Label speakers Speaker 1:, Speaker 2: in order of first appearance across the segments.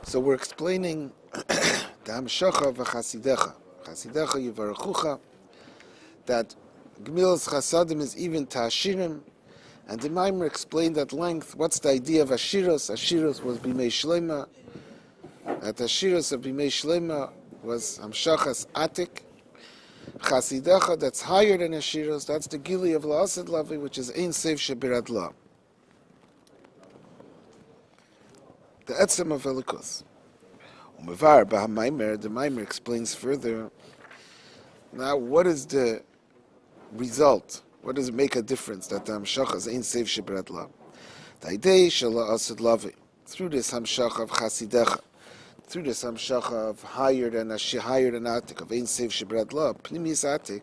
Speaker 1: So we're explaining the Hamshacha v'Chasidecha. Chasidecha Yivarachucha, that Gemilas Chasadim is even Ta'ashirim, and the Maimer explained at length what's the idea of Ashiros. Ashiros was Bimei Shlema. That Ashiros of Bimei Shlema was Hamshachas Atik. Chasidecha, that's higher than Ashiros, that's the Gili of La'asad Lavi, which is Ein Seif Shebirat La. The Etzem of Elikus. Umevar B'Hamaimer, the Maimer explains further. Now, what is the result? What does it make a difference that the Hamshachas Ein Seif Shebirat La? The idea Shala Asad Lavi. Through this Hamshach of Chasidecha, through this Hamshacha of higher than Atik, of Ein Seif Shebirat La, Pnimius Atik,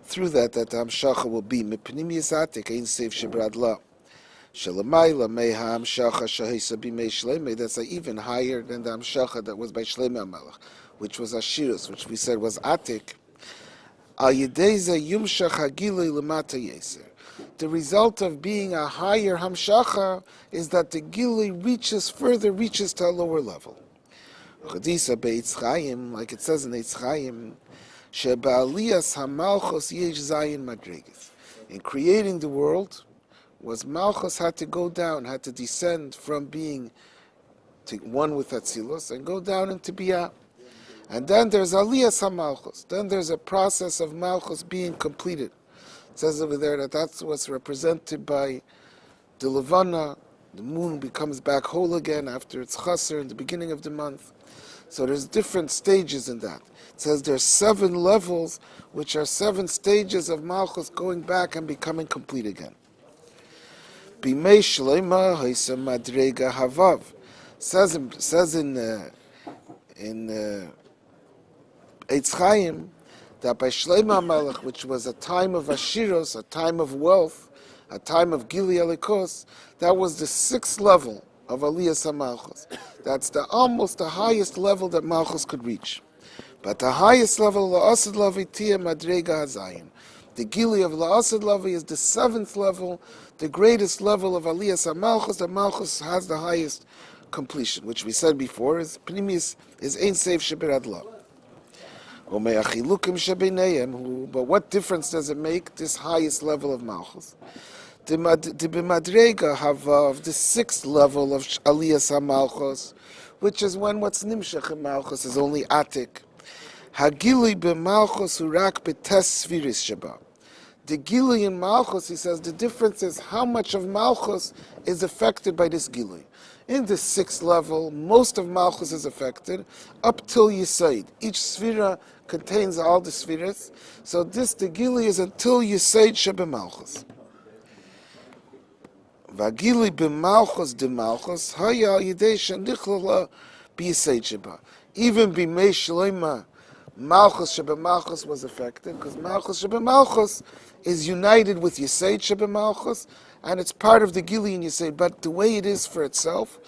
Speaker 1: through that the Hamshacha will be Pnimius Atik, Ein Seif Shebirat La. Shalamayla Meha Hamshacha Shahisa Bimei Shleimei, that's even higher than the Hamshacha that was by Shleimei HaMelech, which was Ashirus, which we said was Atik. Al Yedeza Yumshach Hagilei Lemata Yeser. The result of being a higher Hamshacha is that the Gili reaches to a lower level. Like it says in Eitz Chaim, Sheba'aliyas hamalchos yesh zayin madregas. In creating the world, was Malchus had to go down, had to descend from being to one with Atzilus and go down into Biyah. And then there's Aliyas hamalchos. Then there's a process of Malchus being completed. It says over there that that's what's represented by the Levana. The moon becomes back whole again after its chaser in the beginning of the month. So there's different stages in that. It says there's 7 levels, which are 7 stages of Malchus going back and becoming complete again. Bimei Shleima Haisa Madrega Havav. Says in Eitz Chaim that by Shleima Melech, which was a time of Ashiros, a time of wealth, a time of Gili Alikos, that was the 6th level of Aliyas HaMalchus. That's almost the highest level that Malchus could reach. But the highest level, La'asad Lavi Tia Madrega Hazayin. The Gili of La'asad Lavi is the 7th level, the greatest level of Aliyas HaMalchus, that Malchus has the highest completion, which we said before, is Pnimis, is Ein Seif Shebirat La. But what difference does it make, this highest level of Malchus? The b'madrega havav, the 6th level of Aliyas HaMalchus, which is when what's nimshach in Malchus is only Atik. Hagili b'Malchus urak b'tes sviris sheba. The Gili in Malchus, he says, the difference is how much of Malchus is affected by this Gili. In the 6th level, most of Malchus is affected up till Yisaid. Each Sfira contains all the Sfiras. So the Gili is until Yisaid sheba Malchus. Vagili b'Malchus de Malchus haya yidei shenichlala b'Yisaid sheba. Even b'Mei Shleima, Malchus sheba Malchus was affected because Malchus sheba Malchus is united with Yisaid sheba Malchus, and it's part of the Gili in Yisaid. But the way it is for itself,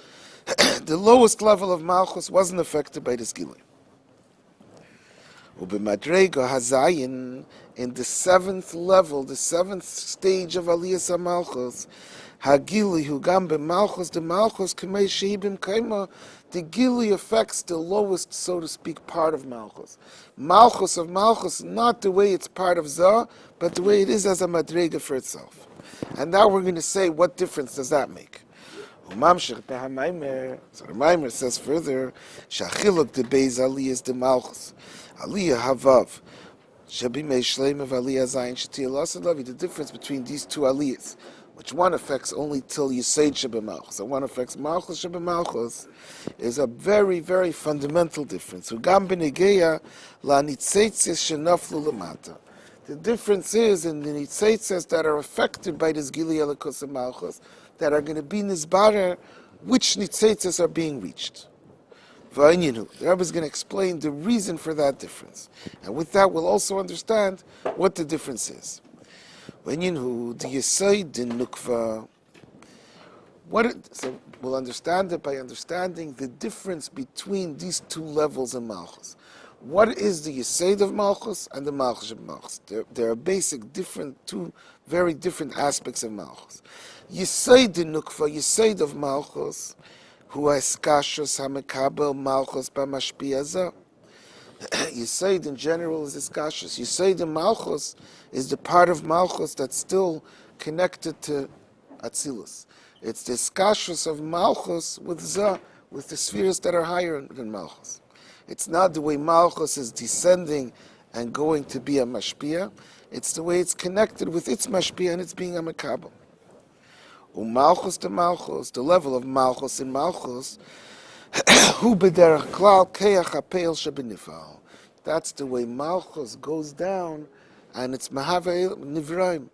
Speaker 1: the lowest level of Malchus wasn't affected by this Gili. U'b'madrega hazayin, in the 7th level, the 7th stage of Aliyas HaMalchus, Hagili hu gam b'Malchus de Malchus k'mei shehi b'mkaima, the Gili affects the lowest, so to speak, part of Malchus. Malchus of Malchus, not the way it's part of Zah, but the way it is as a madrega for itself. And now we're going to say, what difference does that make? So the Maimer says further, Shachiluk de Beis Aliyas de Malchus, Aliyah Havav, Shabimei Shleimav Aliyah Zayin Shati La'asad Lavi, the difference between these 2 Aliyahs, which one affects only till Yisaid sheba Malchus, and one affects Malchus sheba Malchus, is a very, very fundamental difference. Ugam b'negeya la'nitzeitzes shenaflu lamata. The difference is in the nitzeitzes that are affected by this Gili Elikos and Malchus, that are going to be nizbarer, which nitzeitzes are being reached. V'ayinu. The Rabbi is going to explain the reason for that difference, and with that we'll also understand what the difference is. When you know the Yisaid in Nukva, so we'll understand it by understanding the difference between these 2 levels in Malchus. What is the Yisaid of Malchus and the Malchus of Malchus? There are basic 2 very different aspects of Malchus. Yisaid in Nukva, Yisaid of Malchus, Hu eskashus hamekabel malchus b'mashpia. Yisaid in general is iskashus. Yisaid in malchus is the part of malchus that's still connected to Atzilus. It's the iskashus of malchus with Zah, with the spheres that are higher than malchus. It's not the way malchus is descending and going to be a mashpia. It's the way it's connected with its mashpia and it's being a mekabel. Umalchus to malchus, the level of malchus in malchus, hu b'derech klal keach hapeil shebenifal. That's the way malchus goes down, and it's mahave nivraim.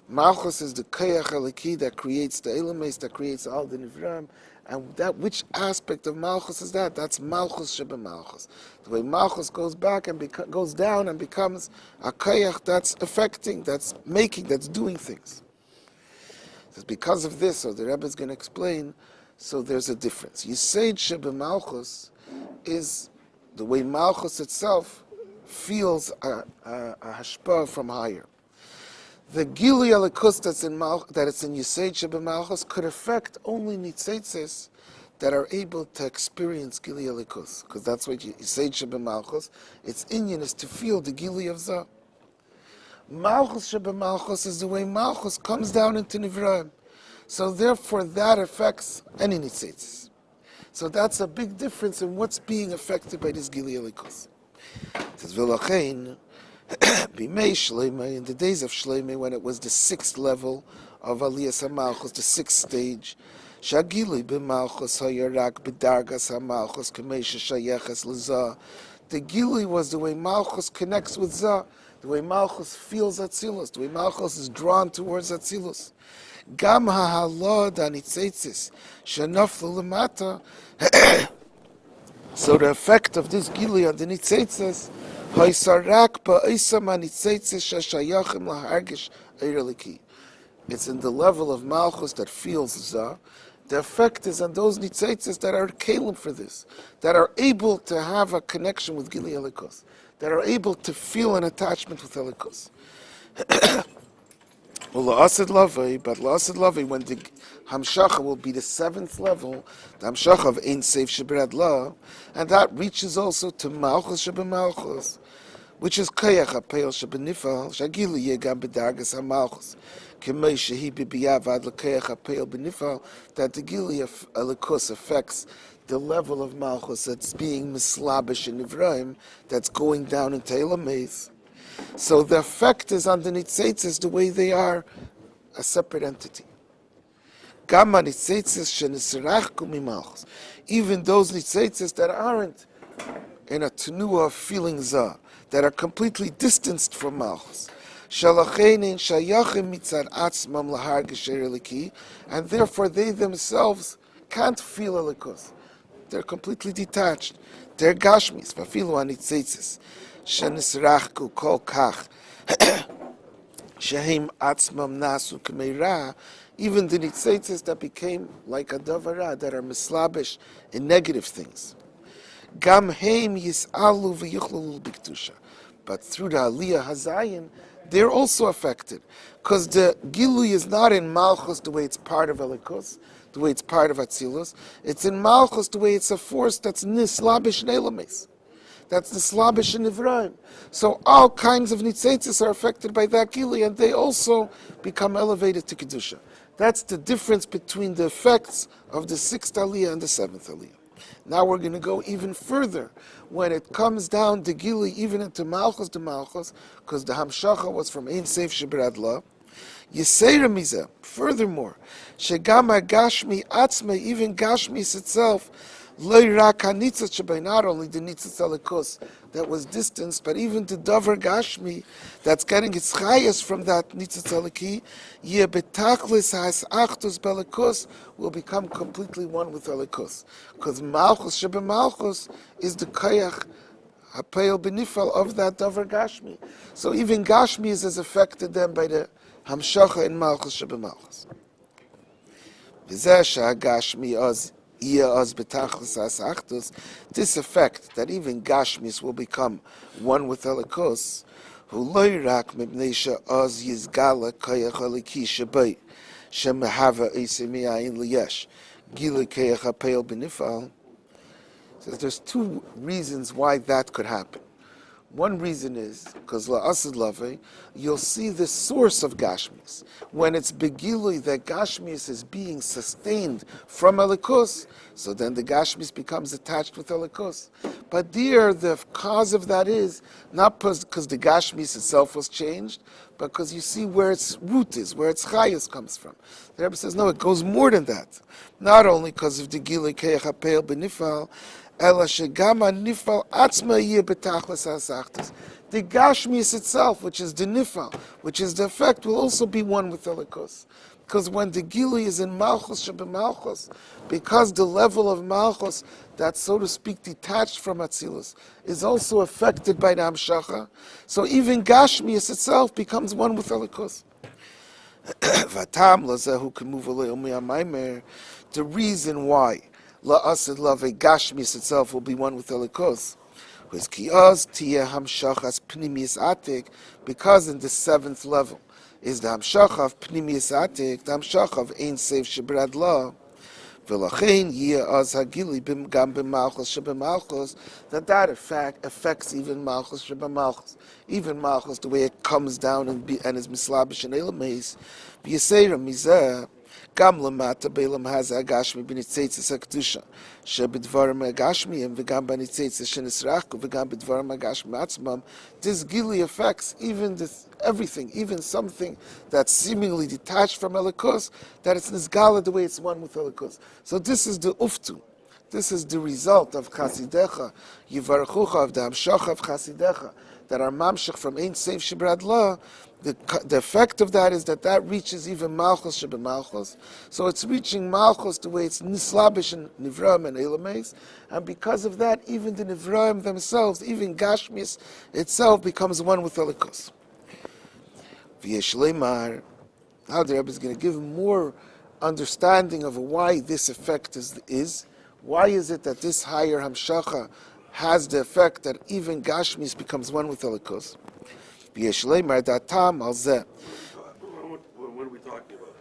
Speaker 1: Malchus is the keach haliki that creates the elemes, that creates all the nivraim. And that, which aspect of malchus is that? That's malchus shebemalchus. The way malchus goes back and goes down and becomes a keach that's affecting, that's making, that's doing things. So because of this, so the Rebbe is going to explain, so there's a difference. Yisaid shebemalchus is the way malchus itself feels a hashpah from higher. The gili alikus that's in that it's in Yisaid shebemalchus could affect only nitzitzes that are able to experience gili alikus, because that's what Yisaid shebemalchus, its inyan is to feel the gili of Zah. Malchus shebemalchus is the way malchus comes down into nivraim. So therefore that affects any nitzitzes. So that's a big difference in what's being affected by this gili alikus. It says v'lachein b'mei shleimei, in the days of shleimei, when it was the 6th level of aliyas hamalchus, the 6th stage, shagili b'malchus hayarak b'dargas hamalchus k'mei sheshayeches l'zah. The gili was the way malchus connects with Zah, the way malchus feels Atzilus, the way malchus is drawn towards Atzilus. Gam ha'halod ha'nitzitzis shenaflu lemata. So the effect of this gili on the nitzitzis, ha'isarak ba'isam ha'nitzitzis sheshayachim lahargish eireliki. It's in the level of malchus that feels Zah. The effect is on those nitzitzis that are kalim for this, that are able to have a connection with gili alikus, that are able to feel an attachment with alikus. Well, la'asid lavei, but la'asid lavei, when the hamshacha will be the 7th level, the hamshacha of ein seif sheberad la, and that reaches also to malchus shebemalchus, which is kayach hapeil shebenifal, shagili yegam b'dargas hamalchus, k'mei shehi b'biavad l'kayach hapeil benifal, that the gili of alikus affects the level of malchus that's being mislabish in Ivraim, that's going down into Elamez. So the effect is on the nitzitzis the way they are a separate entity. Gamma nitzitzis shenisrachku mimalchus, even those nitzitzis that aren't in a tenua of feeling Zah, that are completely distanced from malchus. Shalachein shayachim mitzad atzmam lahargish eireliki, and therefore they themselves can't feel alikus. They're completely detached. They're gashmis, vafilu anitzitzis. Shenisrachku kol kach shehem atzmam nasu k'meira, even the nitzitzis that became like a davara, that are mislabish in negative things. Gam heim yisalu v'yichlulu b'ktusha, but through the aliyah hazayin, they're also affected, because the gilui is not in malchus the way it's part of elikus, the way it's part of atzilus. It's in malchus the way it's a force that's nislabish nelames. That's the slabish in Ivraim. So all kinds of nitzitzis are affected by that gili, and they also become elevated to kedusha. That's the difference between the effects of the 6th aliyah and the 7th aliyah. Now we're going to go even further. When it comes down the gili, even into malchus de malchus, because the hamshacha was from ein seif sheberad la. Yisera mizeh. Furthermore, shegama gashmi atzma, even gashmis itself, not only the nitzitz alikus that was distanced, but even the davar gashmi that's getting its chayas from that nitzitz aliki, ye betachlis has achtus belikus, will become completely one with alikus, because malchus shebemalchus is the kayach hapeil benifal of that davar gashmi. So even gashmi is as affected then by the hamshacha in malchus shebemalchus. V'zeh sha'gashmi az. This effect that even Gashmis will become one with Elikos, who loirak mibnesha oz yizgala kayach aliki shabai shemahava isimiyain liyesh Gilui Keach HaPeil B'Nifal. Says there's two reasons why that could happen. One reason is because la'asid lave, you'll see the source of Gashmis. When it's begilui that Gashmis is being sustained from Elikus, so then the Gashmis becomes attached with Elikus. But there, the cause of that is not because the Gashmis itself was changed, but because you see where its root is, where its chayas comes from. The Rebbe says, no, it goes more than that. Not only because of the Gilui Keach HaPeil B'Nifal, Ela shegama nifal atzma yeh betachlis hasachtas. The Gashmis itself, which is the nifal, which is the effect, will also be one with Elikus. Because when the Gili is in Malchus Malchus, because the level of Malchus, that's so to speak detached from Atzilus, is also affected by the Hamshacha, so even Gashmis itself becomes one with Elikus. Vatam lazehu k'muvalei umiyamaimer. The reason why la'asid lave Gashmis itself will be one with Elikus was ki'az tiyeh hamshachas pnimis atik, because in the seventh level is the hamshacha of pnimis atik, the hamshacha of ein seif shebrad la. V'lachein yeh az hagili gam b'malchus shebemalchus, that effect affects even malchus shebemalchus, even malchus, the way it comes down and is mislabish and elameis. V'yisera mizeh gam lamata belam has agashmi b'nitzitzis hakdusha shebedvarim agashmiyim v'gam b'nitzitzis shenisrachu v'gam bedvarim agashmi atzmam. This gili affects even this everything, even something that's seemingly detached from Elikus, that it's nisgala the way it's one with Elikus. So this is the uftu. This is the result of Chasidecha, Yivarechucha, of the Hamshacha of Chasidecha, that are mamshach from Ein Seif Shebrad La. The effect of that is that reaches even Malchus Shebe Malchus. So it's reaching Malchus the way it's Nislabish and Nivraim and Elameis. And because of that, even the Nivraim themselves, even Gashmis itself becomes one with Elikus. V'yeshleimar. Now the Rebbe is going to give more understanding of why this effect is. Why is it that this higher Hamshacha has the effect that even Gashmis becomes one with Elikus? V'yeshleimar datam al zeh.
Speaker 2: What are we talking about?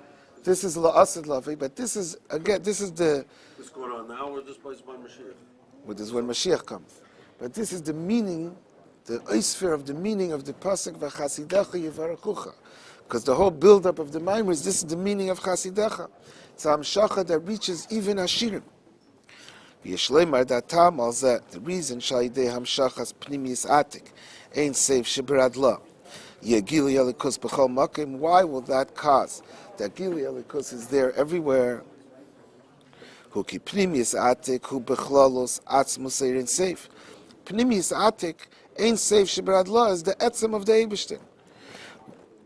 Speaker 1: This is la'asid lavi, but this is the.
Speaker 2: This going on now, or this place by Mashiach?
Speaker 1: This is when Mashiach comes. But this is the meaning, the oisfer of the meaning of the pasuk v'chasidecha yivarechucha. Because the whole build-up of the Maimers, this is the meaning of Chasidecha. It's a Hamshacha that reaches even Hashirim. V'yeshleimar datam al zeh. The reason sha'idei Hamshachas pnimis atik ein seif shebrad la yegili elikus b'chol makim. Why will that cause that gili elikus is there everywhere? Hu ki pnimis atik hu b'chlalos atzmus ein seif. Pnimis atik ein seif shebrad la is the etzem of the Eibishter.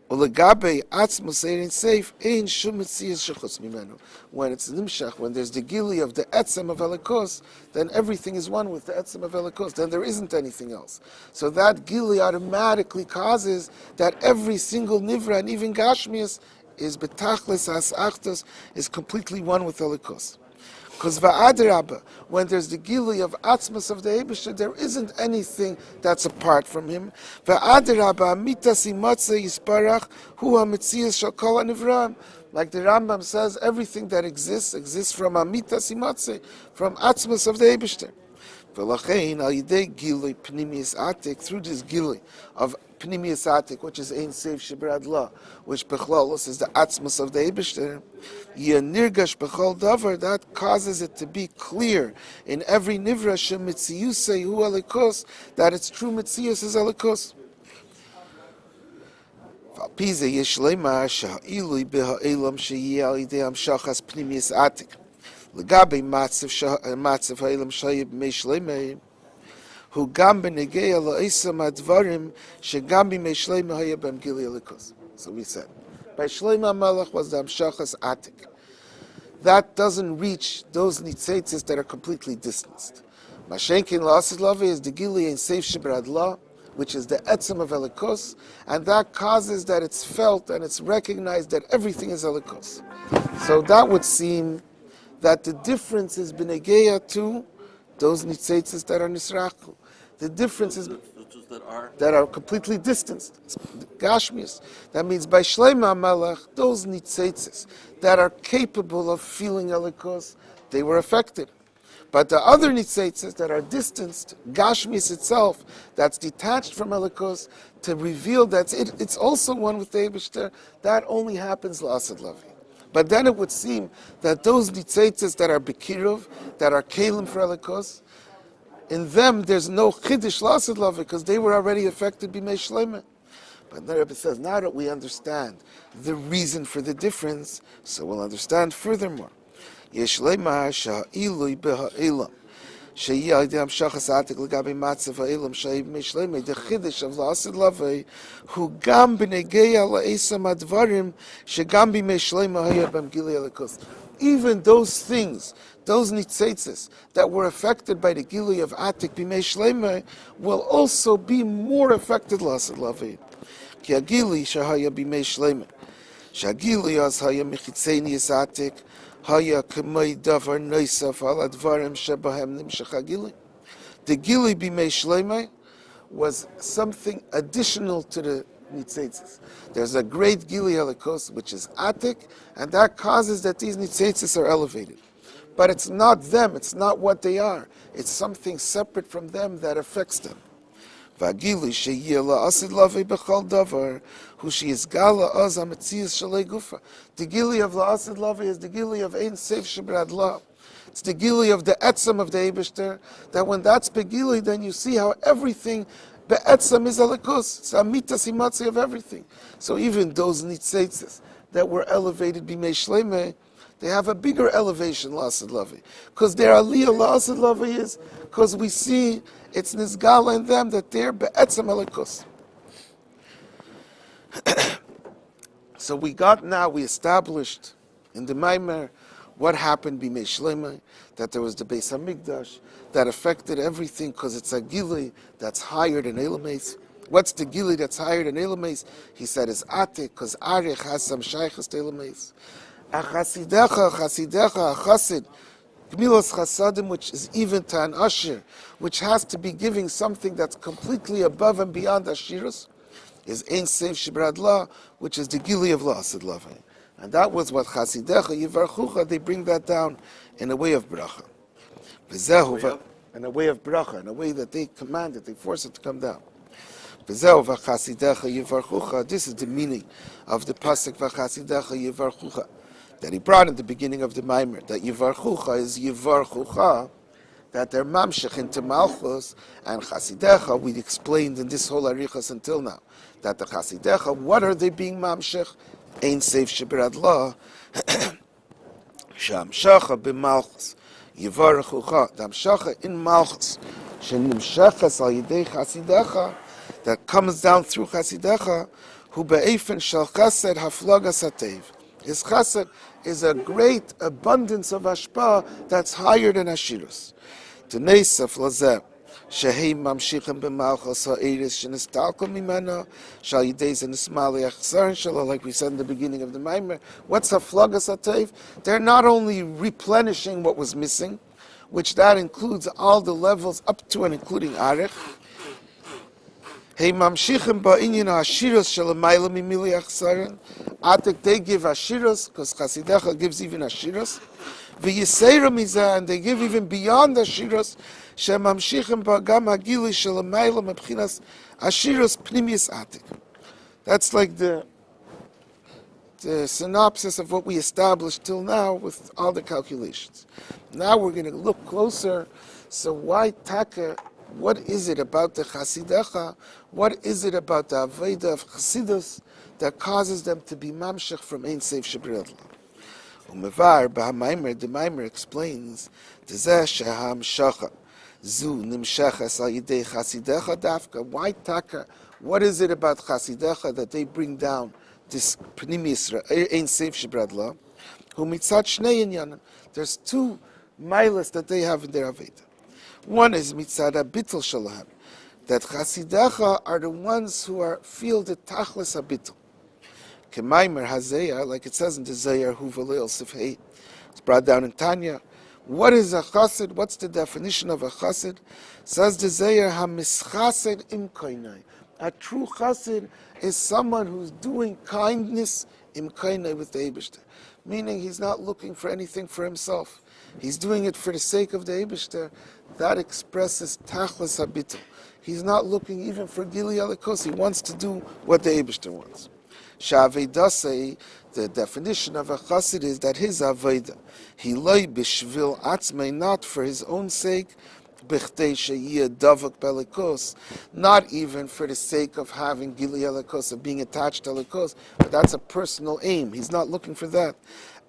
Speaker 1: Ulegabe atzmus ein seif ein shum mitzias shechutz mimenu. When it's nimshach, when there's the gili of the etzem of Elikus, then everything is one with the etzem of Elikus. Then there isn't anything else. So that gili automatically causes that every single nivra and even Gashmias is betachlis as achtos, is completely one with Elikus. Because va'adrabba, when there's the gili of atzmas of the Eibusha, there isn't anything that's apart from him. Va'adrabba, amitas imatze yisparach, hu hametzias shal kol hanivram. Like the Rambam says, everything that exists from amitas imatze, from atzmas of the Eibusha. V'lachein al yidei gili pnimius atik, through this gili of pnimius atik, which is ein seif shebrad la, which bechlalos is the atzmas of the Eibishter, nirgash bechol davar, that causes it to be clear in every nivra shemitziyusei hu alikus, that its true mitzius is alikus. V'alpize yishleimar sha'ilui b'ha'elam she'yeh al yidei hamshachas pnimius atik. Legabe matzav ha'elam shayib meishleimei, who gam b'negeya la'isam advarim shegam b'meishleimei ha'yeh b'em gili alikus. So we said, by Shlomo HaMelech was the Hamshachas Atik. That doesn't reach those nitzitzis that are completely distanced. Mashenkin la'asid lavi is the gili in seif shebrad la, which is the etzem of Elikus, and that causes that it's felt and it's recognized that everything is Elikus. So that would seem that the difference is b'negeya to those nitzitzis that are nisrachu. The difference is that are completely distanced. Gashmias. That means by Shlomo HaMelech, those nitzitzis that are capable of feeling Elikus, they were affected. But the other nitzaitzes that are distanced, Gashmis itself, that's detached from Elikos, to reveal that it's also one with the Eibishter, that only happens la'asad lavi. But then it would seem that those nitzaitzes that are Bekirov, that are Kalim for Elikos, in them there's no Chiddush la'asad lavi, because they were already affected b'mei shleimah. But the Rebbe says, now that we understand the reason for the difference, so we'll understand furthermore. יש לומר שהעילוי בהעילם, שיהיה על ידי המשך העתיק לגבי מצב העילם שהיה בימי שלמה, החידוש של לעשות לוי, הוא גם בנוגע לעצם הדברים שגם בימי שלמה היה בהם גילוי אלוקות. Even those things, those nitzitzes that were affected by the gilui of Atik b'mei Shleimah will also be more affected לעשות לוי. כי הגילוי שהיה בימי שלמה, שהגילוי אז היה מחיצני עתיק, Haya k'may davar noisaf al advarim shebahem nimshach hagilui. The gilui b'mei shleimai was something additional to the nitzaitzes. There's a great gilui elikos which is atik, and that causes that these nitzaitzes are elevated. But it's not them, it's not what they are. It's something separate from them that affects them. והגילוי שיהיה לעשות לוי בכל דבר, הוא שיסגל לעוז המציאות שלי גופה. The gilui of לעשות לוי is the gilui of Ein Seif Shebrad La. It's the gilui of the etzem of the Eibishter, that when that's begilui, then you see how everything, be'etzem is alikus. It's amitas himatzi of everything. So even those nitzaitzes that were elevated b'mei shleimeh, they have a bigger elevation, La'asad Lavi. Because their aliyah, La'asad Lavi, is because we see it's nizgala in them that they're be'etzem elikus. So we established in the Maimer what happened b'mei Shleimah, that there was the Beis HaMikdash that affected everything because it's a gilui that's higher than Elames. What's the gilui that's higher than Elames? He said it's Atik, because Arich has some shaychus to Elames. A chassid, Gmilos chasadim, which is even to an usher, which has to be giving something that's completely above and beyond ashirus, is Ein Seif Shebrad La, which is the gili of La'asad Lavai. And that was what chasidecha yivarchucha, they bring that down in a way of bracha. In a way of bracha, in a way that they command it, they force it to come down. This is the meaning of the pasuk v'chasidecha yivarchucha that he brought in the beginning of the Maimer, that Yivarchucha is Yivarchucha, that they're mamshech into Malchus, and Chasidecha, we explained in this whole Arichas until now, that the Chasidecha, what are they being mamshech? Ein Seif Shebrad La, Shamshacha b'Malchus, Yivarchucha, Damshacha in Malchus, Shenimshechas al Yidei Chasidecha, that comes down through Chasidecha, who be'efen shal chesed haflagas hatev. His chesed is a great abundance of hashpah that's higher than Ashirus. T'neisaf lazeh, shehei mamshichem b'malchus ha'eris shenistalko mimena, shal yidei zenismali achzar inshallah, like we said in the beginning of the Maimer. What's haflagas hatev? They're not only replenishing what was missing, which that includes all the levels up to and including Arich. Hey mamshichem ba'inyan ha'ashiros shelamayla mimili achzarin. Atik, they give ashiros, because Chasidecha gives even ashiros. V'yiseira mizah, and they give even beyond ashiros. Shemamshichem ba'gam ha'gili shelamayla mebchinas ashiros pnimius Atik. That's like the synopsis of what we established till now with all the calculations. Now we're going to look closer. So why Taka? What is it about the Chasidecha? What is it about the Aveda of Chasidus that causes them to be mamshech from Ein Seif Shebrad La? Umevar b'hamaimer, the Maimer explains, Tezeh shehamshacha zu nimshechas al yidei Chasidecha dafka. Why Taka? What is it about Chasidecha that they bring down this Pnim Yisra, Ein Seif Shebrad La? Hu mitzat shnei inyanim. There's two milas that they have in their Aveda. One is mitzad habitul shalahem, that Chasidecha are the ones who feel the tachlis habitul. Kemaimer hazeya, like it says in the Zayar Huvalil Sifhei, it's brought down in Tanya. What is a chassid? What's the definition of a chassid? Says the Zayar hamischassid im kainai. A true chassid is someone who's doing kindness im kainai with the Eibishter, meaning he's not looking for anything for himself. He's doing it for the sake of the Eibishter. That expresses tachlis habitul. He's not looking even for Gili Alikos. He wants to do what the Eibishter wants. Shavedasei, the definition of a chassid is that his aveda, he loy b'shvil atzmei, not for his own sake, b'chtei sheyiyeh davok belikos, not even for the sake of having Gili Alikos, of being attached to Alikos, but that's a personal aim. He's not looking for that.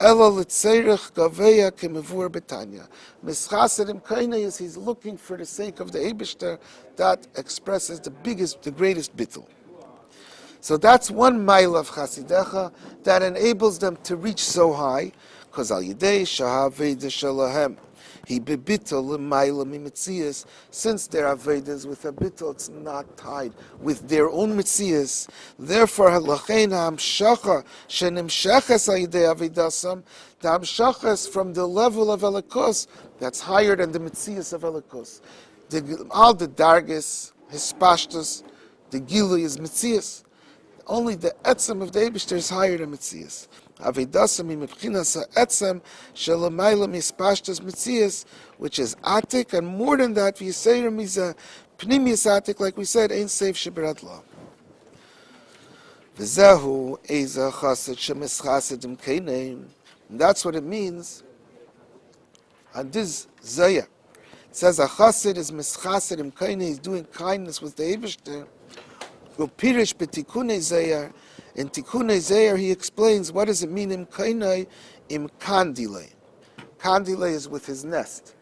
Speaker 1: Ela l'tzerich gaveya kemevur betanya. Mischasedim kainei is he's looking for the sake of the Eibishter. That expresses the greatest bittul. So that's one mile of Chasidecha that enables them to reach so high, because al yidei shahaveda shalahem, he bebittel l'mayla mimitzias. Since their avedas with a bittel, it's not tied with their own mitzias. Therefore, halachein hamshacha shenimsheches al yidei avedasam, the hamshachas from the level of elikos that's higher than the mitzias of elikos. All the dargis, his pashtus, the gilu is mitzias. Only the etzem of the Eibishter is higher than Metzias. Avedasam imebchinas ha'etzem shelamayla mispashtas Metzias, which is atik, and more than that, v'yiseirim is a pnimius atik, like we said, ain't safe sheberat law. V'zehu eza chassid shemischasedim keineim. That's what it means. And this zayah, it says a chassid is mischasedim keineim, he's doing kindness with the Eibishter. Pirish b'tikunei zayar. In tikunei zayar, he explains what does it mean im kainai im kandile. Kandile is with his nest.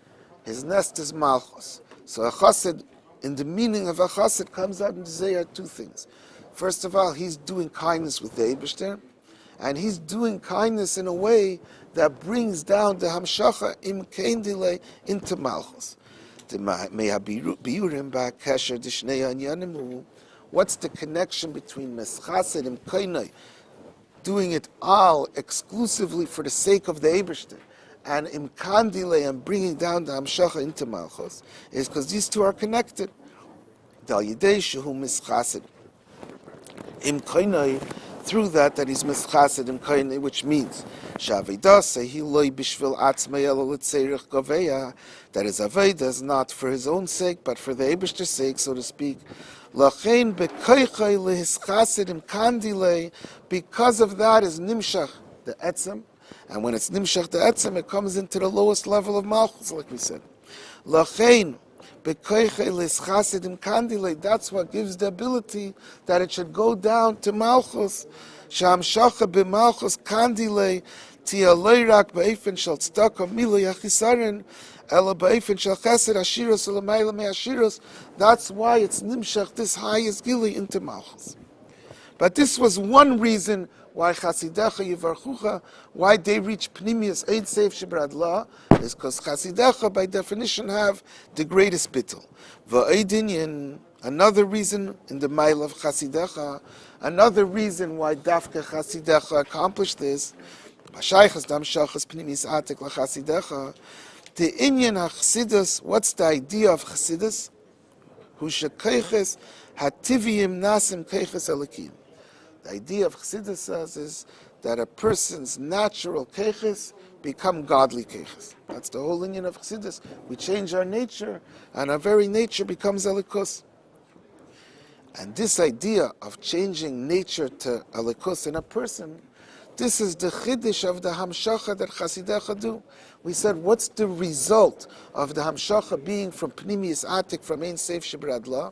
Speaker 1: His nest is malchus. So a chassid, in the meaning of a chassid, comes out in the zayar two things. First of all, he's doing kindness with the Eibishter, and he's doing kindness in a way that brings down the hamshacha im kandile into malchus. What's the connection between Meschasid and Kainai, doing it all exclusively for the sake of the Eibishter, and Im Kandile and bringing down the Hamshacha into Malchus? Is because these two are connected. Dal Yidei Shehu Meschasid Im Kainai, through that he's Meschasid Im Kainai, which means Shavedasei he loy b'shvil atzmei elo l'tzeirich gaveya, that his Aveda is not for his own sake, but for the Eibishter's sake, so to speak. Lachein bekoichai lehischasedim kandile, because of that is nimshach the etzem, and when it's nimshach the etzem, it comes into the lowest level of malchus, like we said. Lachein bekoichai lehischasedim kandile, that's what gives the ability that it should go down to malchus. Shamshacha b'malchus kandile tialei rak ba'efen shel tzedakah mila yachisarin. That's why it's nimshach, this highest gili, into malchus. But this was one reason why Chasidecha Yivarchucha, why they reach Pnimius Eid Seif Shebrad La, is because Chasidecha by definition have the greatest bittul. V'Eidinyan, another reason in the mile of Chasidecha, another reason why Dafke Chasidecha accomplished this, B'Shaychas Dam Shachas Pnimius Atik LaChasidecha, the Inyan HaChassidus, what's the idea of Chassidus? Hu shekeiches hativiyim nasim keiches elikim. The idea of Chassidus says is that a person's natural keiches become godly keiches. That's the whole Inyan of Chassidus. We change our nature, and our very nature becomes elikus. And this idea of changing nature to elikus in a person, this is the chiddush of the hamshacha that Chasidecha do. We said, what's the result of the hamshacha being from Pnimius Atik, from Ein Seif Shebrad La?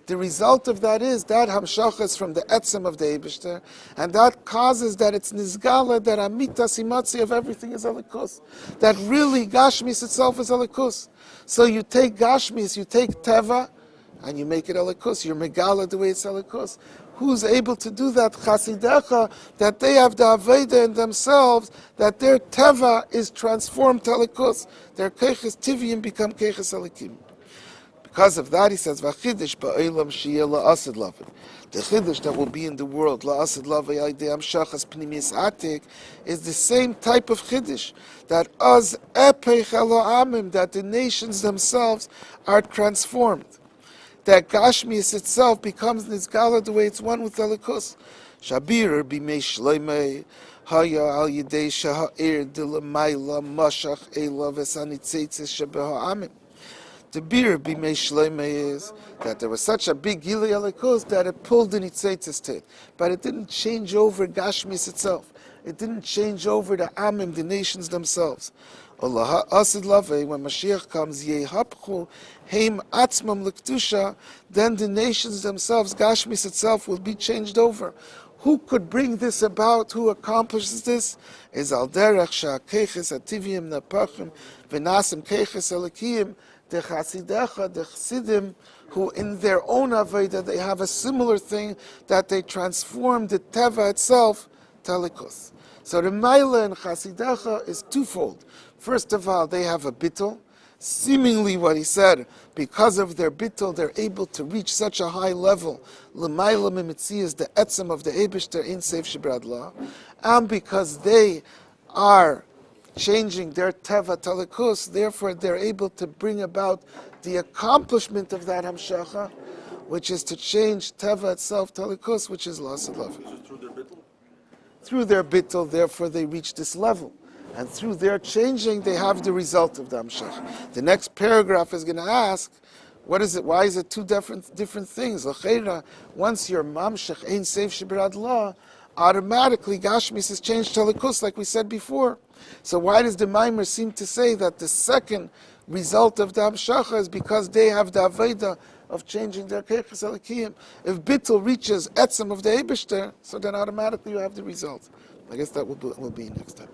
Speaker 1: The result of that is that hamshacha is from the etzem of the Eibishter, and that causes that it's nizgala, that amitas imatzi of everything is elikus. That really Gashmis itself is elikus. So you take Gashmis, you take Teva, and you make it elikus. You're megala the way it's elikus. Who's able to do that? Chasidecha, that they have the Aveda in themselves, that their Teva is transformed to elikus. Their Keiches Tiviyim become Keiches Elikim. Because of that, he says, V'chidish ba'olam sheyeh la'asid lavin. The Chiddush that will be in the world, la'asid lavin ya'idei amshachas pnimis atik, is the same type of Chiddush, that az epech elo'amim, that the nations themselves are transformed. That Gashmius itself becomes Nizgala the way it's one with Elikus. Shabir b'mei shloimei haya al yidei shaha'ir dilamayla mashach ela v'sanitzitzis shebeha'amim. The beer b'mei shloimei is that there was such a big gilui alikos that it pulled the nitzitzis to it, but it didn't change over Gashmis itself. It didn't change over the Amim, the nations themselves. Allah asid lave, when Mashiach comes, yehapchu heim atzmam l'ktusha, then the nations themselves, Gashmis itself, will be changed over. Who could bring this about? Who accomplishes this? Is al derech sha'keches ativim napachim v'nasim keches alikiyim the chasidecha, the chasidim, who in their own avodah they have a similar thing that they transform the teva itself to likus. So the Maila and Chasidecha is twofold. First of all, they have a bittul. Seemingly what he said, because of their bittul, they're able to reach such a high level. L'mayla mimitzi is the etzem of the Eibishter in Seif Shibradla. And because they are changing their teva talikus, therefore they're able to bring about the accomplishment of that hamshacha, which is to change teva itself talikus, which is lasad lavi.
Speaker 2: Is it through their bittul?
Speaker 1: Through their bittul, therefore they reach this level. And through their changing, they have the result of the Amshach. The next paragraph is going to ask, what is it? Why is it two different things? L'cheira, once your mamshach ain't safe shibirad law, automatically Gashmis is changed to likus, like we said before. So why does the Maimer seem to say that the second result of the Amshacha is because they have the Aveda of changing their Keiches Alikiyim? If Bittul reaches Etzem of the Eibishter, so then automatically you have the result. I guess that will be next time.